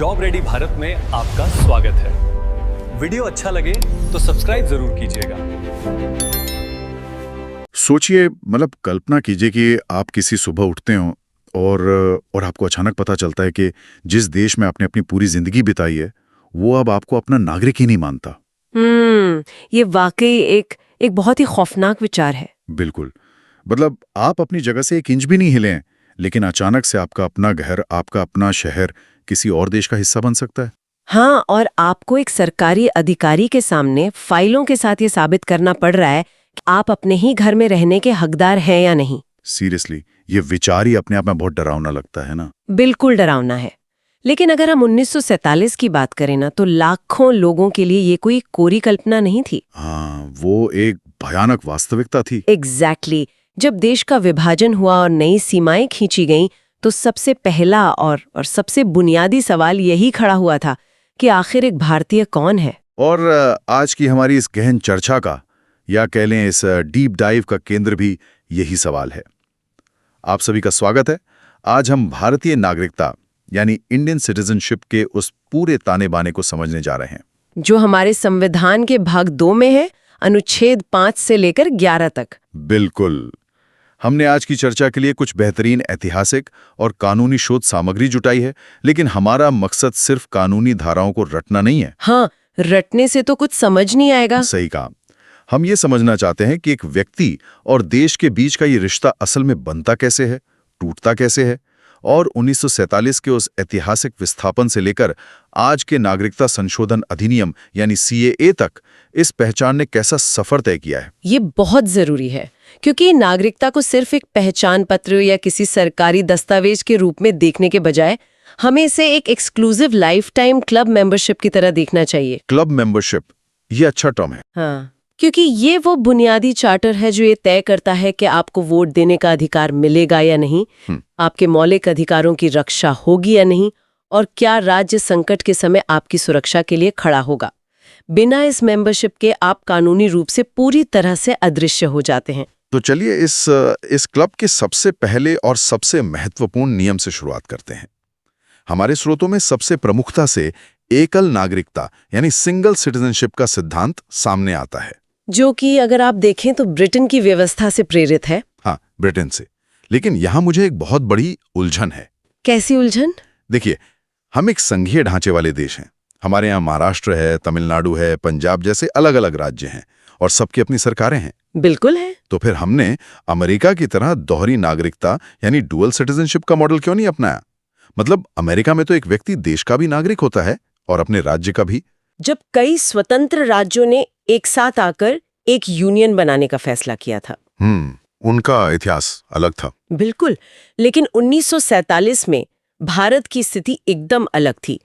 Job ready Bharat में आपका स्वागत है। वीडियो अच्छा लगे तो सब्सक्राइब जरूर कीजिएगा। सोचिए, मतलब कल्पना कीजिए कि आप किसी सुबह उठते हो और आपको अचानक पता चलता है कि जिस देश में आपने अपनी पूरी जिंदगी बिताई है वो अब आपको अपना नागरिक ही नहीं मानता। ये वाकई एक बहुत ही खौफनाक विचार है। बिल्कुल, मतलब आप अपनी जगह से एक इंच भी नहीं हिले हैं, लेकिन अचानक से आपका अपना घर, आपका अपना शहर किसी और देश का हिस्सा बन सकता है। हाँ, और आपको एक सरकारी अधिकारी के सामने फाइलों के साथ ये साबित करना पड़ रहा है कि आप अपने ही घर में रहने के हकदार हैं या नहीं। सीरियसली, ये विचार ही अपने आप में बहुत डरावना लगता है ना। बिल्कुल डरावना है। लेकिन अगर हम 1947 की बात करें ना, तो लाखों लोगों के लिए ये कोई कोरी कल्पना नहीं थी। हाँ, वो एक भयानक वास्तविकता थी। एग्जैक्टली। जब देश का विभाजन हुआ और नई सीमाएं खींची गईं, तो सबसे पहला और सबसे बुनियादी सवाल यही खड़ा हुआ था कि आखिर एक भारतीय कौन है। और आज की हमारी इस गहन चर्चा का, या कह लें इस डीप डाइव का केंद्र भी यही सवाल है। आप सभी का स्वागत है। आज हम भारतीय नागरिकता यानी इंडियन सिटीजनशिप के उस पूरे ताने बाने को समझने जा रहे हैं जो हमारे संविधान के भाग 2 में है, अनुच्छेद 5 से लेकर 11 तक। बिल्कुल। हमने आज की चर्चा के लिए कुछ बेहतरीन ऐतिहासिक और कानूनी शोध सामग्री जुटाई है, लेकिन हमारा मकसद सिर्फ कानूनी धाराओं को रटना नहीं है। हाँ, रटने से तो कुछ समझ नहीं आएगा। सही कहा। हम ये समझना चाहते हैं कि एक व्यक्ति और देश के बीच का ये रिश्ता असल में बनता कैसे है, टूटता कैसे है, और 1947 के उस ऐतिहासिक विस्थापन से लेकर आज के नागरिकता संशोधन अधिनियम यानी CAA तक इस पहचान ने कैसा सफर तय किया है। ये बहुत जरूरी है, क्योंकि नागरिकता को सिर्फ एक पहचान पत्र या किसी सरकारी दस्तावेज के रूप में देखने के बजाय हमें इसे एक exclusive life time club membership की तरह देखना चाहिए। क्लब मेंबरशिप, ये अच्छा टर्म है। हाँ, क्योंकि ये वो बुनियादी चार्टर है जो ये तय करता है कि आपको वोट देने का अधिकार मिलेगा या नहीं, आपके मौलिक अधिकारों की रक्षा होगी या नहीं, और क्या राज्य संकट के समय आपकी सुरक्षा के लिए खड़ा होगा। बिना इस मेंबरशिप के आप कानूनी रूप से पूरी तरह से अदृश्य हो जाते हैं। तो चलिए इस क्लब के सबसे पहले और सबसे महत्वपूर्ण नियम से शुरुआत करते हैं। हमारे स्रोतों में सबसे प्रमुखता से एकल नागरिकता यानी सिंगल सिटीजनशिप का सिद्धांत सामने आता है, जो कि अगर आप देखें तो ब्रिटेन की व्यवस्था से प्रेरित है। हाँ, ब्रिटेन से। लेकिन यहां मुझे एक बहुत बड़ी उलझन है। कैसी उलझन? देखिए, हम एक संघीय ढांचे वाले देश हैं। हमारे यहाँ महाराष्ट्र है, तमिलनाडु है, पंजाब जैसे अलग अलग राज्य हैं और सबकी अपनी सरकारें हैं। बिल्कुल है। तो फिर हमने अमेरिका की तरह दोहरी नागरिकता यानी डुअल सिटीजनशिप का मॉडल क्यों नहीं अपनाया? मतलब अमेरिका में तो एक व्यक्ति देश का भी नागरिक होता है और अपने राज्य का भी। जब कई स्वतंत्र राज्यों ने एक साथ आकर एक यूनियन बनाने का फैसला किया था। उनका इतिहास अलग था। बिल्कुल, लेकिन 1947 में भारत की स्थिति एकदम अलग थी।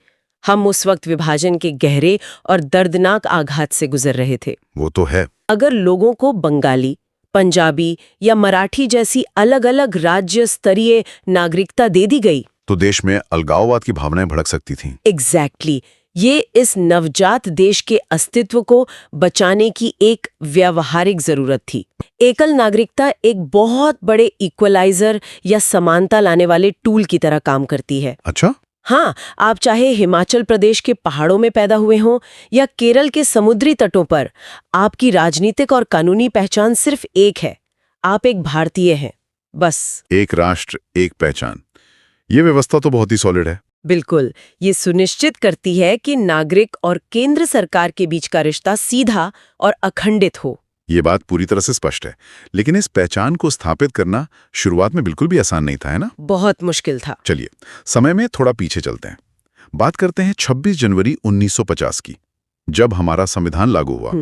हम उस वक्त विभाजन के गहरे और दर्दनाक आघात से गुजर रहे थे। वो तो है। अगर लोगों को बंगाली, पंजाबी या मराठी जैसी अलग-अलग राज्य स्तरीय नागरिकता दे दी गई तो देश में अलगाववाद की भावनाएं भड़क सकती थीं। एग्जैक्टली। ये इस नवजात देश के अस्तित्व को बचाने की एक व्यावहारिक जरूरत थी। एकल नागरिकता एक बहुत बड़े इक्वलाइजर या समानता लाने वाले टूल की तरह काम करती है। अच्छा? हाँ, आप चाहे हिमाचल प्रदेश के पहाड़ों में पैदा हुए हों या केरल के समुद्री तटों पर, आपकी राजनीतिक और कानूनी पहचान सिर्फ एक है, आप एक भारतीय हैं, बस। एक राष्ट्र, एक पहचान। ये व्यवस्था तो बहुत ही सॉलिड है। बिल्कुल, ये सुनिश्चित करती है कि नागरिक और केंद्र सरकार के बीच का रिश्ता सीधा और अखंडित हो। ये बात पूरी तरह से स्पष्ट है, लेकिन इस पहचान को स्थापित करना शुरुआत में बिल्कुल भी आसान नहीं था, है ना? बहुत मुश्किल था। चलिए, समय में थोड़ा पीछे चलते हैं। बात करते हैं 26 जनवरी 1950 की, जब हमारा संविधान लागू हुआ।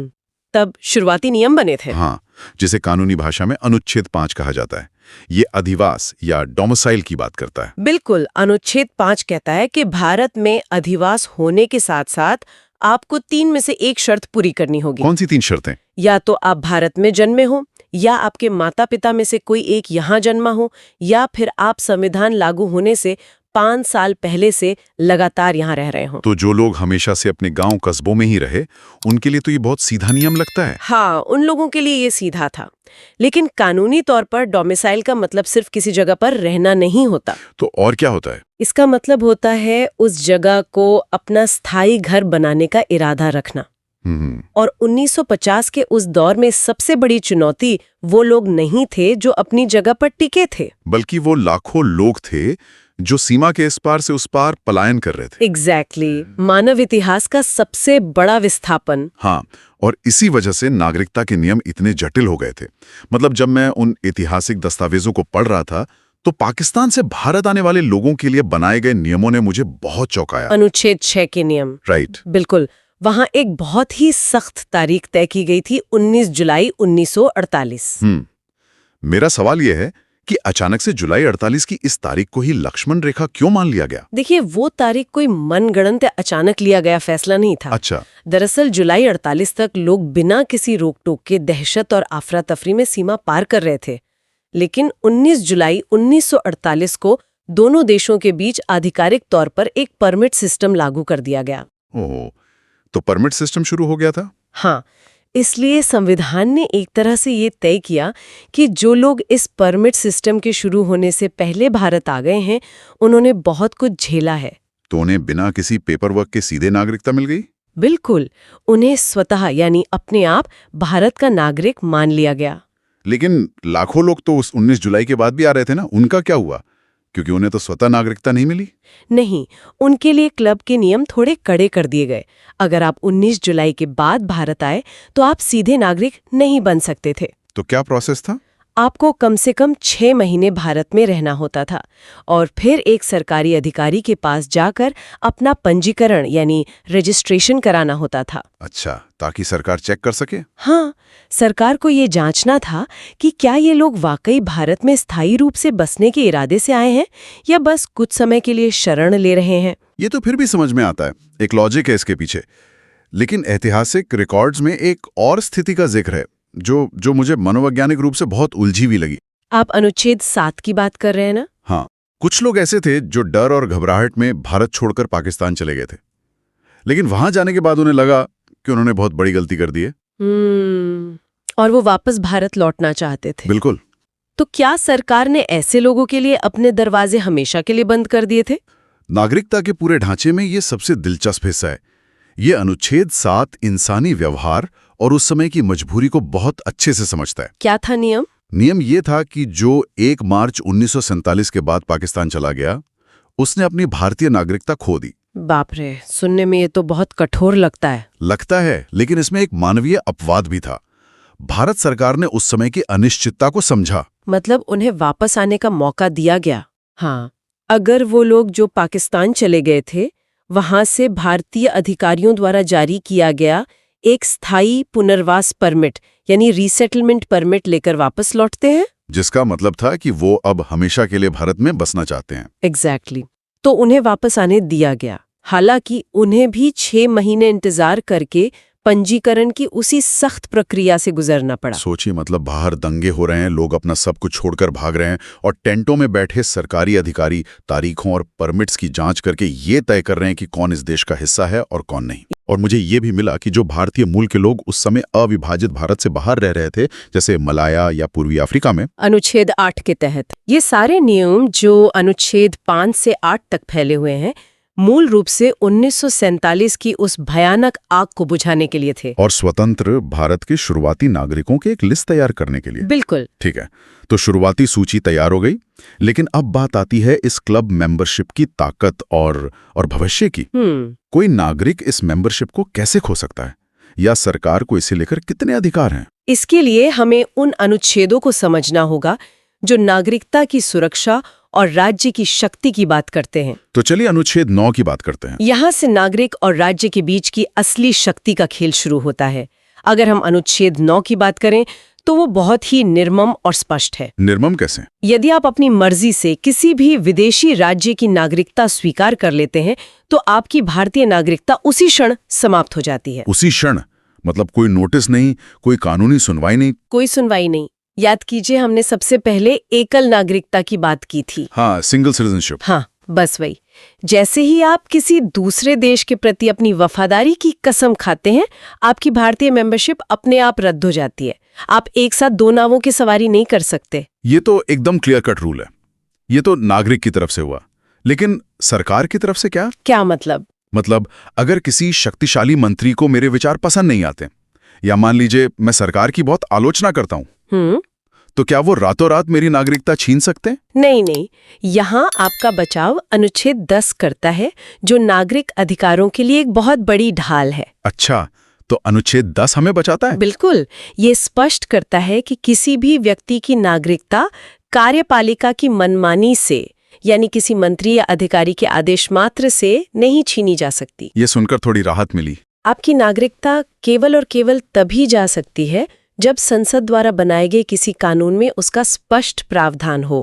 तब शुरुआती नियम बने थे। हाँ, जिसे कानूनी भाषा में अनुच्छेद 5 कहा जाता है। ये अधिवास या डोमिसाइल की बात करता है। बिल्कुल, अनुच्छेद 5 कहता है कि भारत में अधिवास होने के साथ साथ आपको 3 में से एक शर्त पूरी करनी होगी। कौन सी 3 शर्तें? या तो आप भारत में जन्मे हो, या आपके माता पिता में से कोई एक यहाँ जन्मा हो, या फिर आप संविधान लागू होने से 5 साल पहले से लगातार यहाँ रह रहे हों। तो जो लोग हमेशा से अपने गांव कस्बों में ही रहे, उनके लिए तो ये बहुत सीधा नियम लगता है। हाँ, उन लोगों के लिए ये सीधा था। लेकिन कानूनी तौर पर डोमिसाइल का मतलब सिर्फ किसी जगह पर रहना नहीं होता। तो और क्या होता है? इसका मतलब होता है उस जगह को अपना स्थायी घर बनाने का इरादा रखना। और 1950 के उस दौर में सबसे बड़ी चुनौती वो लोग नहीं थे जो अपनी जगह पर टिके थे, बल्कि वो लाखों लोग थे जो सीमा के इस पार से उस पार पलायन कर रहे थे। एग्जैक्टली मानव इतिहास का सबसे बड़ा विस्थापन। हाँ, और इसी वजह से नागरिकता के नियम इतने जटिल हो गए थे। मतलब जब मैं उन ऐतिहासिक दस्तावेजों को पढ़ रहा था तो पाकिस्तान से भारत आने वाले लोगों के लिए बनाए गए नियमों ने मुझे बहुत चौंकाया। अनुच्छेद 6 के नियम। राइट, बिल्कुल। वहां एक बहुत ही सख्त तारीख तय की गई थी, 19 जुलाई 1948। मेरा सवाल यह है कि अचानक से जुलाई 48 की इस तारीख को ही लक्ष्मण रेखा क्यों मान लिया गया? देखिए, वो तारीख कोई मनगढ़ंत या अचानक लिया गया फैसला नहीं था। अच्छा। दरअसल जुलाई 48 तक लोग बिना किसी रोक टोक के दहशत और अफरा तफरी में सीमा पार कर रहे थे। लेकिन 19 जुलाई 1948 को दोनों देशों के बीच आधिकारिक तौर पर एक परमिट सिस्टम लागू कर दिया गया। ओह, तो परमिट सिस्टम शुरू हो गया था? हाँ, इसलिए संविधान ने एक तरह से ये तय किया कि जो लोग इस परमिट सिस्टम के शुरू होने से पहले भारत आ गए हैं, उन्होंने बहुत कुछ झेला है। तो उन्हें बिना किसी पेपर वर्क के सीधे नागरिकता मिल गई? बिल्कुल, उन्हें स्वतः यानी अपने आप भारत का नागरिक मान लिया गया। लेकिन लाखों लोग तो उस 19 जुलाई के बाद भी आ रहे थे ना, उनका क्या हुआ? क्योंकि उन्हें तो स्वतः नागरिकता नहीं मिली। नहीं, उनके लिए क्लब के नियम थोड़े कड़े कर दिए गए। अगर आप 19 जुलाई के बाद भारत आए तो आप सीधे नागरिक नहीं बन सकते थे। तो क्या प्रोसेस था? आपको कम से कम 6 महीने भारत में रहना होता था और फिर एक सरकारी अधिकारी के पास जाकर अपना पंजीकरण यानी रजिस्ट्रेशन कराना होता था। अच्छा, ताकि सरकार चेक कर सके? हाँ, सरकार को ये जांचना था कि क्या ये लोग वाकई भारत में स्थायी रूप से बसने के इरादे से आए हैं या बस कुछ समय के लिए शरण ले रहे हैं। ये तो फिर भी समझ में आता है, एक लॉजिक है इसके पीछे। लेकिन ऐतिहासिक रिकॉर्ड्स में एक और स्थिति का जिक्र है जो मुझे मनोवैज्ञानिक रूप से बहुत उलझी हुई लगी। आप अनुच्छेद 7 की बात कर रहे हैं ना? हाँ, कुछ लोग ऐसे थे जो डर और घबराहट में भारत छोड़कर पाकिस्तान चले गए थे, लेकिन वहां जाने के बाद उन्हें लगा कि उन्होंने बहुत बड़ी गलती कर दी है। और वो वापस भारत लौटना चाहते थे। बिल्कुल। तो क्या सरकार ने ऐसे लोगों के लिए अपने दरवाजे हमेशा के लिए बंद कर दिए थे? नागरिकता के पूरे ढांचे में ये सबसे दिलचस्प हिस्सा है। ये अनुच्छेद 7 इंसानी व्यवहार और उस समय की मजबूरी को बहुत अच्छे से समझता है। क्या था नियम? नियम ये था कि जो 1 मार्च 1947 के बाद पाकिस्तान चला गया, उसने अपनी भारतीय नागरिकता खो दी। बाप रे, सुनने में ये तो बहुत कठोर लगता है। लेकिन इसमें एक मानवीय अपवाद भी था। भारत सरकार ने उस समय की अनिश्चितता को समझा। मतलब उन्हें वापस आने का मौका दिया गया। हाँ, अगर वो लोग जो पाकिस्तान चले गए थे वहां से भारतीय अधिकारियों द्वारा जारी किया गया एक स्थायी पुनर्वास परमिट यानी रीसेटलमेंट परमिट लेकर वापस लौटते हैं, जिसका मतलब था कि वो अब हमेशा के लिए भारत में बसना चाहते हैं। एग्जैक्टली। तो उन्हें वापस आने दिया गया। हालांकि उन्हें भी 6 महीने इंतजार करके पंजीकरण की उसी सख्त प्रक्रिया से गुजरना पड़ा। सोचिए, मतलब बाहर दंगे हो रहे हैं, लोग अपना सब कुछ छोड़कर भाग रहे हैं और टेंटों में बैठे सरकारी अधिकारी तारीखों और परमिट्स की जांच करके ये तय कर रहे हैं कि कौन इस देश का हिस्सा है और कौन नहीं। और मुझे ये भी मिला कि जो भारतीय मूल के लोग उस समय अविभाजित भारत से बाहर रह रहे थे, जैसे मलाया या पूर्वी अफ्रीका में, अनुच्छेद 8 के तहत ये सारे नियम जो अनुच्छेद 5 से 8 तक फैले हुए हैं, मूल रूप से 1947 की उस भयानक आग को बुझाने के लिए थे और स्वतंत्र भारत के शुरुआती नागरिकों की एक लिस्ट तैयार करने के लिए। बिल्कुल। ठीक है, तो शुरुआती सूची तैयार हो गई, लेकिन अब बात आती है इस क्लब मेंबरशिप की ताकत और भविष्य की। कोई नागरिक इस मेंबरशिप को कैसे खो सकता है, या सरकार को इसे लेकर कितने अधिकार हैं? इसके लिए हमें उन अनुच्छेदों को समझना होगा जो नागरिकता की सुरक्षा और राज्य की शक्ति की बात करते हैं। तो चलिए अनुच्छेद 9 की बात करते हैं। यहाँ से नागरिक और राज्य के बीच की असली शक्ति का खेल शुरू होता है। अगर हम अनुच्छेद 9 की बात करें तो वो बहुत ही निर्मम और स्पष्ट है। निर्मम कैसे? यदि आप अपनी मर्जी से किसी भी विदेशी राज्य की नागरिकता स्वीकार कर लेते हैं तो आपकी भारतीय नागरिकता उसी क्षण समाप्त हो जाती है। उसी क्षण? मतलब कोई नोटिस नहीं, कोई कानूनी सुनवाई नहीं? कोई सुनवाई नहीं। याद कीजिए, हमने सबसे पहले एकल नागरिकता की बात की थी। हाँ, सिंगल सिटीजनशिप। हाँ, बस वही, जैसे ही आप किसी दूसरे देश के प्रति अपनी वफादारी की कसम खाते हैं, आपकी भारतीय मेंबरशिप अपने आप रद्द हो जाती है। आप एक साथ दो नावों की सवारी नहीं कर सकते। ये तो एकदम क्लियर कट रूल है। ये तो नागरिक की तरफ से हुआ, लेकिन सरकार की तरफ से क्या? क्या मतलब? मतलब अगर किसी शक्तिशाली मंत्री को मेरे विचार पसंद नहीं आते, या मान लीजिए मैं सरकार की बहुत आलोचना करता हूं, तो क्या वो रातों रात मेरी नागरिकता छीन सकते हैं? नहीं, यहाँ आपका बचाव अनुच्छेद 10 करता है, जो नागरिक अधिकारों के लिए एक बहुत बड़ी ढाल है। अच्छा, तो अनुच्छेद 10 हमें बचाता है? बिल्कुल, ये स्पष्ट करता है कि किसी भी व्यक्ति की नागरिकता कार्यपालिका की मनमानी से, यानी किसी मंत्री या अधिकारी के आदेश मात्र से नहीं छीनी जा सकती। ये सुनकर थोड़ी राहत मिली। आपकी नागरिकता केवल और केवल तभी जा सकती है जब संसद द्वारा बनाए गए किसी कानून में उसका स्पष्ट प्रावधान हो।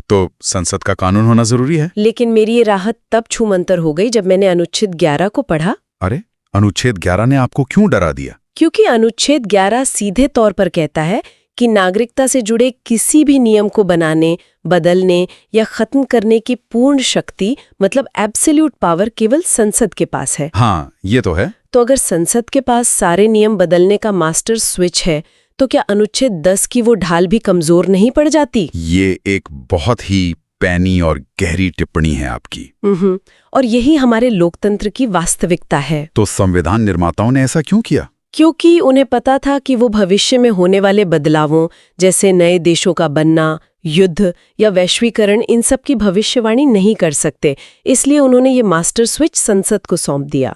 तो संसद का कानून होना जरूरी है। लेकिन मेरी ये राहत तब छूमंतर हो गई जब मैंने अनुच्छेद 11 को पढ़ा। अरे, अनुच्छेद 11 ने आपको क्यों डरा दिया? क्योंकि अनुच्छेद 11 सीधे तौर पर कहता है कि नागरिकता से जुड़े किसी भी नियम को बनाने, बदलने या खत्म करने की पूर्ण शक्ति, मतलब एब्सोल्यूट पावर, केवल संसद के पास है। हाँ, ये तो है। तो अगर संसद के पास सारे नियम बदलने का मास्टर स्विच है, तो क्या अनुच्छेद 10 की वो ढाल भी कमजोर नहीं पड़ जाती? ये एक बहुत ही पैनी और गहरी टिप्पणी है आपकी। और यही हमारे लोकतंत्र की वास्तविकता है। तो संविधान निर्माताओं ने ऐसा क्यों किया? क्योंकि उन्हें पता था कि वो भविष्य में होने वाले बदलावों, जैसे नए देशों का बनना, युद्ध या वैश्वीकरण, इन सब की भविष्यवाणी नहीं कर सकते। इसलिए उन्होंने ये मास्टर स्विच संसद को सौंप दिया।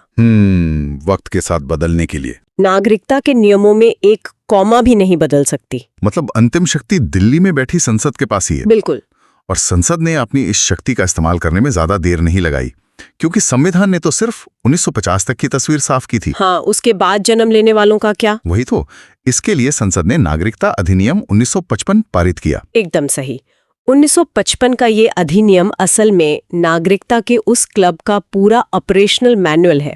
वक्त के साथ बदलने के लिए। नागरिकता के नियमों में एक कॉमा भी नहीं बदल सकती। मतलब अंतिम शक्ति दिल्ली में बैठी संसद के पास ही है। बिल्कुल। और संसद ने अपनी इस शक्ति का इस्तेमाल करने में ज्यादा देर नहीं लगाई, क्योंकि संविधान ने तो सिर्फ 1950 तक की तस्वीर साफ की थी। हाँ, उसके बाद जन्म लेने वालों का क्या? वही तो। इसके लिए संसद ने नागरिकता अधिनियम 1955 पारित किया। एकदम सही। 1955 का ये अधिनियम असल में नागरिकता के उस क्लब का पूरा ऑपरेशनल मैनुअल है।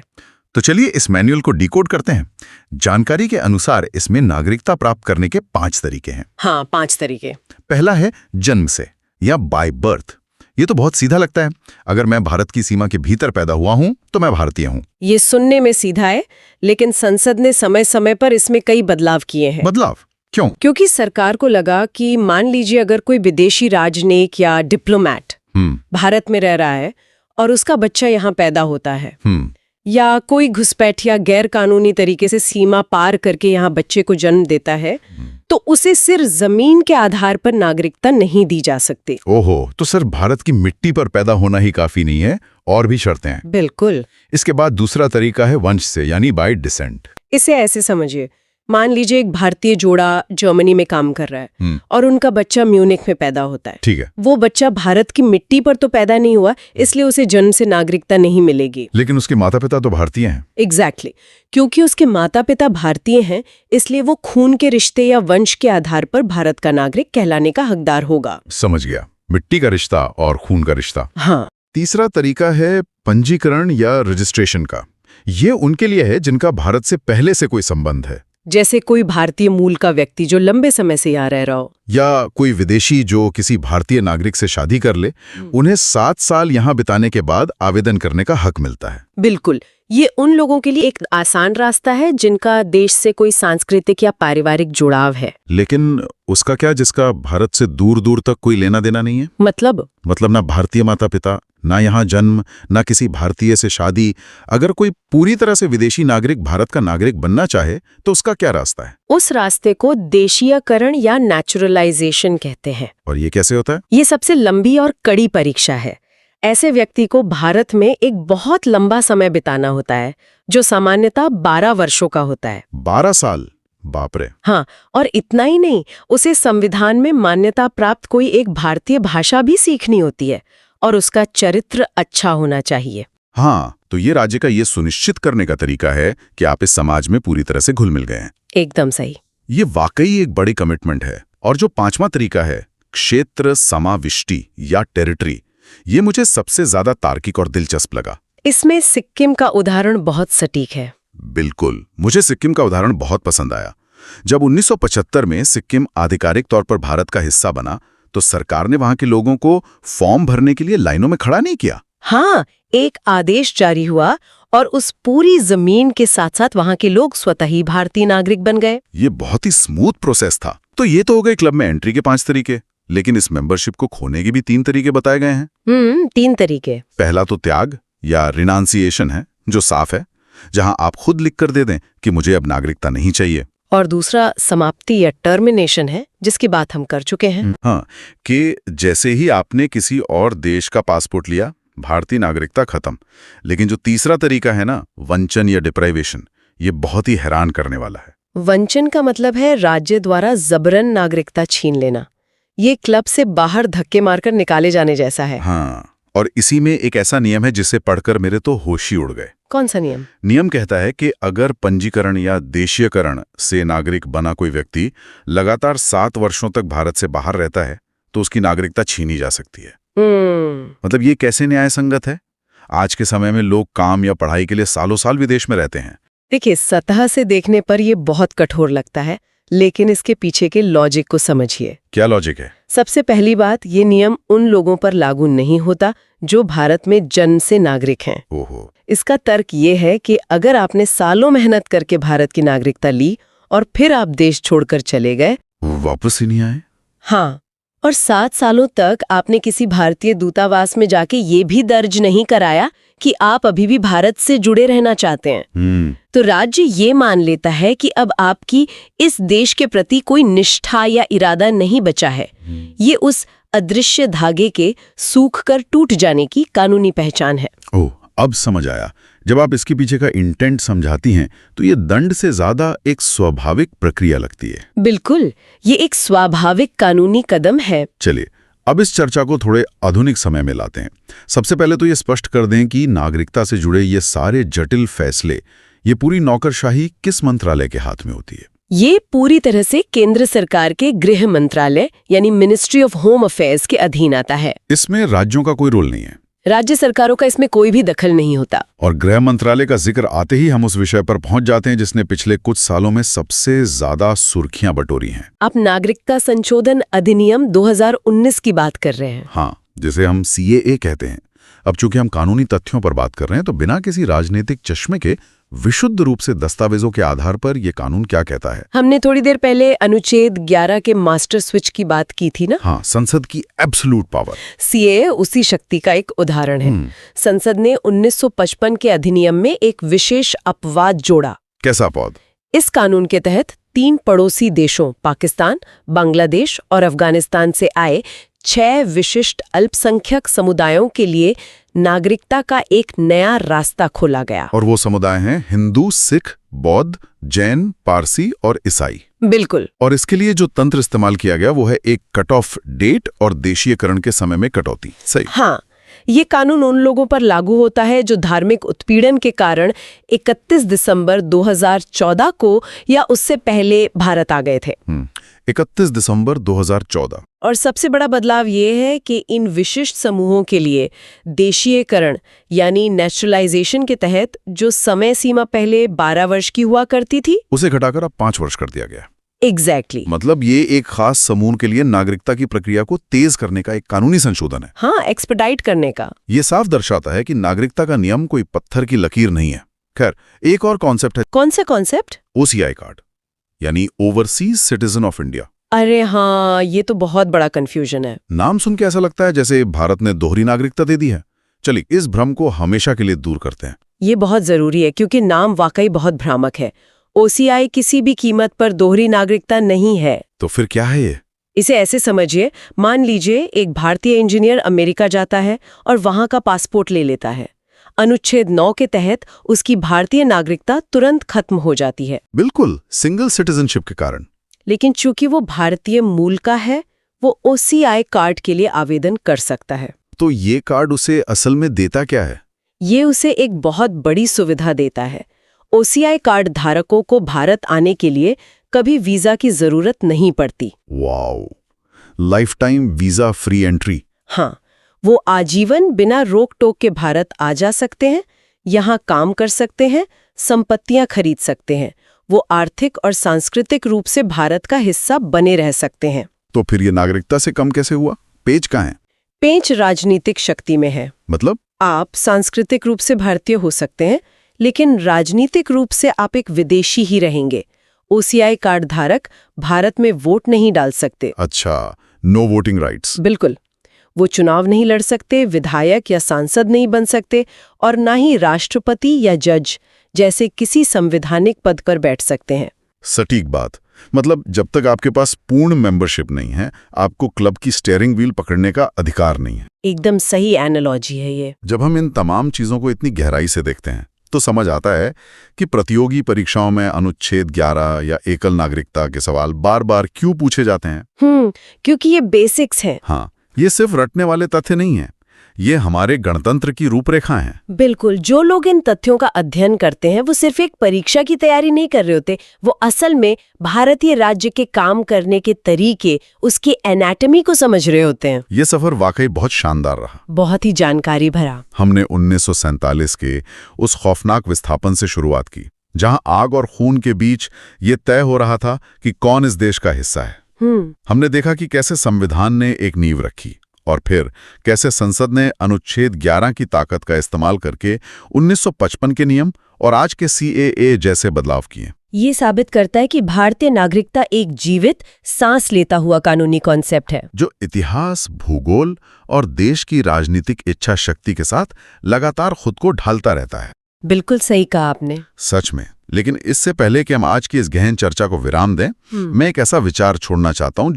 तो चलिए इस मैनुअल को डिकोड करते हैं। जानकारी के अनुसार इसमें नागरिकता प्राप्त करने के 5 तरीके हैं। हाँ, 5 तरीके। पहला है जन्म से या बाय बर्थ। ये तो बहुत सीधा लगता है। अगर मैं भारत की सीमा के भीतर पैदा हुआ हूं तो मैं भारतीय हूं। ये सुनने में सीधा है, लेकिन संसद ने समय समय पर इसमें कई बदलाव किए हैं। बदलाव क्यों? क्योंकि सरकार को लगा कि मान लीजिए अगर कोई विदेशी राजनयिक या डिप्लोमैट भारत में रह रहा है और उसका बच्चा यहाँ पैदा होता है, या कोई घुसपैठिया गैर कानूनी तरीके से सीमा पार करके यहाँ बच्चे को जन्म देता है, तो उसे सिर्फ जमीन के आधार पर नागरिकता नहीं दी जा सकती। ओहो, तो सिर्फ भारत की मिट्टी पर पैदा होना ही काफी नहीं है, और भी शर्तें हैं। बिल्कुल। इसके बाद दूसरा तरीका है वंश से, यानी बाय डिसेंट। इसे ऐसे समझिए, मान लीजिए एक भारतीय जोड़ा जर्मनी में काम कर रहा है और उनका बच्चा म्यूनिख में पैदा होता है। ठीक है। वो बच्चा भारत की मिट्टी पर तो पैदा नहीं हुआ, इसलिए उसे जन्म से नागरिकता नहीं मिलेगी। लेकिन उसके माता पिता तो भारतीय हैं। एग्जैक्टली। क्योंकि उसके माता पिता भारतीय हैं, इसलिए वो खून के रिश्ते या वंश के आधार पर भारत का नागरिक कहलाने का हकदार होगा। समझ गया, मिट्टी का रिश्ता और खून का रिश्ता। हाँ। तीसरा तरीका है पंजीकरण या रजिस्ट्रेशन का। ये उनके लिए है जिनका भारत से पहले से कोई संबंध है, जैसे कोई भारतीय मूल का व्यक्ति जो लंबे समय से यहाँ रह रहा हो, या कोई विदेशी जो किसी भारतीय नागरिक से शादी कर ले। उन्हें 7 साल यहाँ बिताने के बाद आवेदन करने का हक मिलता है। बिल्कुल। ये उन लोगों के लिए एक आसान रास्ता है जिनका देश से कोई सांस्कृतिक या पारिवारिक जुड़ाव है। लेकिन उसका क्या जिसका भारत से दूर दूर तक कोई लेना देना नहीं है? मतलब ना भारतीय माता पिता, ना यहाँ जन्म, ना किसी भारतीय से शादी। अगर कोई पूरी तरह से विदेशी नागरिक भारत का नागरिक बनना चाहे तो उसका क्या रास्ता है? उस रास्ते को देशीयकरण या नेचुरलाइजेशन कहते हैं। और ये कैसे होता है? ये सबसे लंबी और कड़ी परीक्षा है। ऐसे व्यक्ति को भारत में एक बहुत लंबा समय बिताना होता है, जो सामान्यतः 12 वर्षों का होता है। 12 साल? बाप रे। हाँ, और इतना ही नहीं, उसे संविधान में मान्यता प्राप्त कोई एक भारतीय भाषा भी सीखनी होती है और उसका चरित्र अच्छा होना चाहिए। हाँ, तो ये राज्य का ये सुनिश्चित करने का तरीका है कि आप इस समाज में पूरी तरह से घुल मिल गए हैं। एकदम सही। ये वाकई एक बड़ी कमिटमेंट है। और जो 5वां तरीका है क्षेत्र समाविष्टि या टेरिटरी, ये मुझे सबसे ज्यादा तार्किक और दिलचस्प लगा। इसमें सिक्किम का उदाहरण बहुत सटीक है। बिल्कुल, मुझे सिक्किम का उदाहरण बहुत पसंद आया। जब 1975 में सिक्किम आधिकारिक तौर पर भारत का हिस्सा बना, तो सरकार ने वहां के लोगों को फॉर्म भरने के लिए लाइनों में खड़ा नहीं किया। हाँ, एक आदेश जारी हुआ और उस पूरी जमीन के साथ साथ वहां के लोग स्वतः ही भारतीय नागरिक बन गए। ये बहुत ही स्मूथ प्रोसेस था। तो ये तो हो गए क्लब में एंट्री के 5 तरीके, लेकिन इस मेंबरशिप को खोने के भी 3 तरीके बताए गए हैं। 3 तरीके। पहला तो त्याग या रिनाउंसिएशन है, जो साफ है, जहां आप खुद लिख कर दे दें कि मुझे अब नागरिकता नहीं चाहिए। और दूसरा समाप्ति या टर्मिनेशन है, जिसकी बात हम कर चुके हैं। हाँ, कि जैसे ही आपने किसी और देश का पासपोर्ट लिया, भारतीय नागरिकता खत्म। लेकिन जो तीसरा तरीका है ना, वंचन या डिप्राइवेशन, ये बहुत ही हैरान करने वाला है। वंचन का मतलब है राज्य द्वारा जबरन नागरिकता छीन लेना। ये क्लब से बाहर धक्के मारकर निकाले जाने जैसा है। हाँ, और इसी में एक ऐसा नियम है जिसे पढ़कर मेरे तो होश ही उड़ गए। कौन सा नियम? नियम कहता है कि अगर पंजीकरण या देशीयकरण से नागरिक बना कोई व्यक्ति लगातार 7 वर्षों तक भारत से बाहर रहता है, तो उसकी नागरिकता छीनी जा सकती है। मतलब ये कैसे न्याय संगत है? आज के समय में लोग काम या पढ़ाई के लिए सालों साल विदेश में रहते हैं। देखिए, सतह से देखने पर ये बहुत कठोर लगता है, लेकिन इसके पीछे के लॉजिक को समझिए। क्या लॉजिक है? सबसे पहली बात, ये नियम उन लोगों पर लागू नहीं होता जो भारत में जन्म से नागरिक हैं। ओहो। इसका तर्क ये है कि अगर आपने सालों मेहनत करके भारत की नागरिकता ली और फिर आप देश छोड़कर चले गए, वापस ही नहीं आए? हाँ, और 7 सालों तक आपने किसी भारतीय दूतावास में जाके ये भी दर्ज नहीं कराया कि आप अभी भी भारत से जुड़े रहना चाहते हैं, तो राज्य ये मान लेता है कि अब आपकी इस देश के प्रति कोई निष्ठा या इरादा नहीं बचा है। ये उस अदृश्य धागे के सूख कर टूट जाने की कानूनी पहचान है। ओह, अब समझ आया। जब आप इसके पीछे का इंटेंट समझाती हैं, तो ये दंड से ज्यादा एक स्वाभाविक प्रक्रिया लगती है। बिल्कुल, ये एक स्वाभाविक कानूनी कदम है। चलिए, अब इस चर्चा को थोड़े आधुनिक समय में लाते हैं। सबसे पहले तो ये स्पष्ट कर दें कि नागरिकता से जुड़े ये सारे जटिल फैसले, ये पूरी नौकरशाही किस मंत्रालय के हाथ में होती है? ये पूरी तरह से केंद्र सरकार के गृह मंत्रालय यानी मिनिस्ट्री ऑफ होम अफेयर्स के अधीन आता है। इसमें राज्यों का कोई रोल नहीं है। राज्य सरकारों का इसमें कोई भी दखल नहीं होता। और गृह मंत्रालय का जिक्र आते ही हम उस विषय पर पहुंच जाते हैं जिसने पिछले कुछ सालों में सबसे ज्यादा सुर्खियां बटोरी हैं। आप नागरिकता संशोधन अधिनियम 2019 की बात कर रहे हैं। हाँ, जिसे हम CAA कहते हैं। अब चूंकि हम कानूनी तथ्यों पर बात कर रहे हैं, तो बिना किसी राजनीतिक चश्मे के विशुद्ध रूप से दस्तावेजों के आधार पर यह कानून क्या कहता है। हमने थोड़ी देर पहले अनुच्छेद 11 के मास्टर स्विच की बात की थी ना। हाँ, संसद की एब्सोल्यूट पावर। CAA उसी शक्ति का एक उदाहरण है। संसद ने 1955 के अधिनियम में एक विशेष अपवाद जोड़ा। कैसा अपवाद? इस कानून के तहत 3 पड़ोसी देशों पाकिस्तान, बांग्लादेश और अफगानिस्तान से आए 6 विशिष्ट अल्पसंख्यक समुदायों के लिए नागरिकता का एक नया रास्ता खोला गया। और वो समुदाय हैं हिंदू, सिख, बौद्ध, जैन, पारसी और ईसाई। बिल्कुल। और इसके लिए जो तंत्र इस्तेमाल किया गया वो है एक कट ऑफ डेट और देशीयकरण के समय में कटौती। सही। हाँ, ये कानून उन लोगों पर लागू होता है जो धार्मिक उत्पीड़न के कारण 31 दिसंबर 2014 को या उससे पहले भारत आ गए थे। 31 दिसंबर 2014। और सबसे बड़ा बदलाव ये है कि इन विशिष्ट समूहों के लिए देशीयकरण यानी नेचुरलाइजेशन के तहत जो समय सीमा पहले 12 वर्ष की हुआ करती थी, उसे घटाकर अब 5 वर्ष कर दिया गया। एग्जैक्टली। मतलब ये एक खास समूह के लिए नागरिकता की प्रक्रिया को तेज करने का एक कानूनी संशोधन है। हाँ, एक्सपेडाइट करने का। ये साफ दर्शाता है कि नागरिकता का नियम कोई पत्थर की लकीर नहीं है। खैर, एक और कॉन्सेप्ट है। कौन सा कॉन्सेप्ट? OCI कार्ड, यानी ओवरसीज सिटीजन ऑफ इंडिया। अरे हाँ, ये तो बहुत बड़ा कंफ्यूजन है। नाम सुन के ऐसा लगता है जैसे भारत ने दोहरी नागरिकता दे दी है। चलिए, इस भ्रम को हमेशा के लिए दूर करते हैं। ये बहुत जरूरी है क्योंकि नाम वाकई बहुत भ्रामक है। OCI किसी भी कीमत पर दोहरी नागरिकता नहीं है। तो फिर क्या है ये? इसे ऐसे समझिए, मान लीजिए एक भारतीय इंजीनियर अमेरिका जाता है और वहां का पासपोर्ट ले लेता है। अनुच्छेद 9 के तहत उसकी भारतीय नागरिकता तुरंत खत्म हो जाती है। बिल्कुल, सिंगल सिटीजनशिप के कारण। लेकिन चूंकि वो भारतीय मूल का है, वो OCI कार्ड के लिए आवेदन कर सकता है। तो ये कार्ड उसे असल में देता क्या है? ये उसे एक बहुत बड़ी सुविधा देता है। OCI कार्ड धारकों को भारत आने के लिए कभी वीजा की जरूरत नहीं पड़ती। Wow, life time visa free entry. हाँ, वो आजीवन बिना रोक टोक के भारत आ जा सकते हैं, यहाँ काम कर सकते हैं, संपत्तियां खरीद सकते हैं। वो आर्थिक और सांस्कृतिक रूप से भारत का हिस्सा बने रह सकते हैं। तो फिर ये नागरिकता से कम कैसे हुआ? पेच कहाँ है? पेंच राजनीतिक शक्ति में है। मतलब? आप सांस्कृतिक रूप से भारतीय हो सकते हैं, लेकिन राजनीतिक रूप से आप एक विदेशी ही रहेंगे। ओसीआई कार्ड धारक भारत में वोट नहीं डाल सकते। अच्छा, नो वोटिंग राइट्स। बिल्कुल। वो चुनाव नहीं लड़ सकते, विधायक या सांसद नहीं बन सकते, और ना ही राष्ट्रपति या जज जैसे किसी संवैधानिक पद पर बैठ सकते हैं। सटीक बात। मतलब जब तक आपके पास पूर्ण मेंबरशिप नहीं है, आपको क्लब की स्टीयरिंग व्हील पकड़ने का अधिकार नहीं है। एकदम सही एनालॉजी है ये। जब हम इन तमाम चीजों को इतनी गहराई से देखते हैं तो समझ आता है कि प्रतियोगी परीक्षाओं में अनुच्छेद 11 या एकल नागरिकता के सवाल बार बार क्यों पूछे जाते हैं। क्योंकि ये बेसिक्स हैं। हाँ, ये सिर्फ रटने वाले तथ्य नहीं है, ये हमारे गणतंत्र की रूपरेखा हैं। बिल्कुल। जो लोग इन तथ्यों का अध्ययन करते हैं वो सिर्फ एक परीक्षा की तैयारी नहीं कर रहे होते, वो असल में भारतीय राज्य के काम करने के तरीके, उसकी एनाटॉमी को समझ रहे होते हैं। ये सफर वाकई बहुत शानदार रहा। बहुत ही जानकारी भरा। हमने 1947 के उस खौफनाक विस्थापन से शुरुआत की, जहां आग और खून के बीच ये तय हो रहा था कि कौन इस देश का हिस्सा है। हमने देखा कि कैसे संविधान ने एक नींव रखी और फिर कैसे संसद ने अनुच्छेद 11 की ताकत का इस्तेमाल करके 1955 के नियम और आज के CAA जैसे बदलाव किए। ये साबित करता है कि भारतीय नागरिकता एक जीवित, सांस लेता हुआ कानूनी कॉन्सेप्ट है, जो इतिहास, भूगोल और देश की राजनीतिक इच्छा शक्ति के साथ लगातार खुद को ढालता रहता है। बिल्कुल सही कहा आपने। सच में। लेकिन इससे पहले कि हम आज की इस गहन चर्चा को विराम दें, मैं एक ऐसा विचार छोड़ना चाहता हूं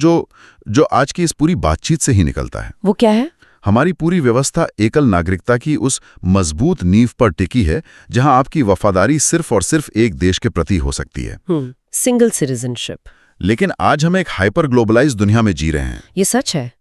जो आज की इस पूरी बातचीत से ही निकलता है। वो क्या है? हमारी पूरी व्यवस्था एकल नागरिकता की उस मजबूत नींव पर टिकी है, जहां आपकी वफादारी सिर्फ और सिर्फ एक देश के प्रति हो सकती है। Single citizenship. लेकिन आज हम एक हाइपर ग्लोबलाइज्ड दुनिया में जी रहे हैं। ये सच है।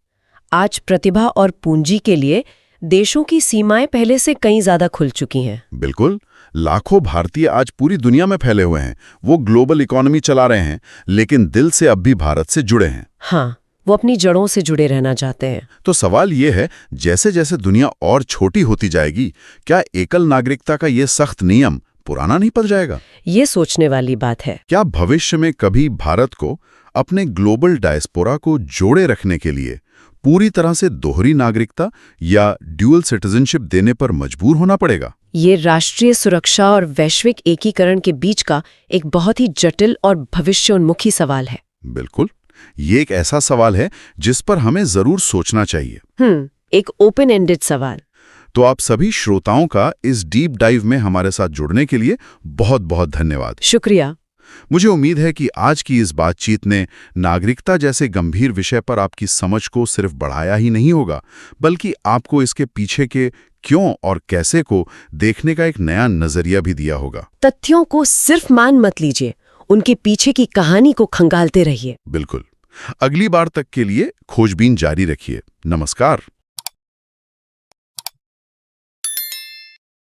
आज प्रतिभा और पूंजी के लिए देशों की सीमाएं पहले से कहीं ज्यादा खुल चुकी हैं। बिल्कुल। लाखों भारतीय आज पूरी दुनिया में फैले हुए हैं। वो ग्लोबल इकोनॉमी चला रहे हैं, लेकिन दिल से अब भी भारत से जुड़े हैं। हाँ, वो अपनी जड़ों से जुड़े रहना चाहते हैं। तो सवाल ये है, जैसे जैसे दुनिया और छोटी होती जाएगी, क्या एकल नागरिकता का ये सख्त नियम पुराना नहीं पड़ जाएगा? ये सोचने वाली बात है। क्या भविष्य में कभी भारत को अपने ग्लोबल डायस्पोरा को जोड़े रखने के लिए पूरी तरह से दोहरी नागरिकता या ड्यूअल सिटीजनशिप देने पर मजबूर होना पड़ेगा? ये राष्ट्रीय सुरक्षा और वैश्विक एकीकरण के बीच का एक बहुत ही जटिल और भविष्योन्मुखी सवाल है। बिल्कुल। ये एक ऐसा सवाल है जिस पर हमें जरूर सोचना चाहिए। एक ओपन एंडेड सवाल। तो आप सभी श्रोताओं का इस डीप डाइव में हमारे साथ जुड़ने के लिए बहुत बहुत धन्यवाद। शुक्रिया। मुझे उम्मीद है कि आज की इस बातचीत ने नागरिकता जैसे गंभीर विषय पर आपकी समझ को सिर्फ बढ़ाया ही नहीं होगा, बल्कि आपको इसके पीछे के क्यों और कैसे को देखने का एक नया नजरिया भी दिया होगा। तथ्यों को सिर्फ मान मत लीजिए, उनके पीछे की कहानी को खंगालते रहिए। बिल्कुल। अगली बार तक के लिए खोजबीन जारी रखिए। नमस्कार।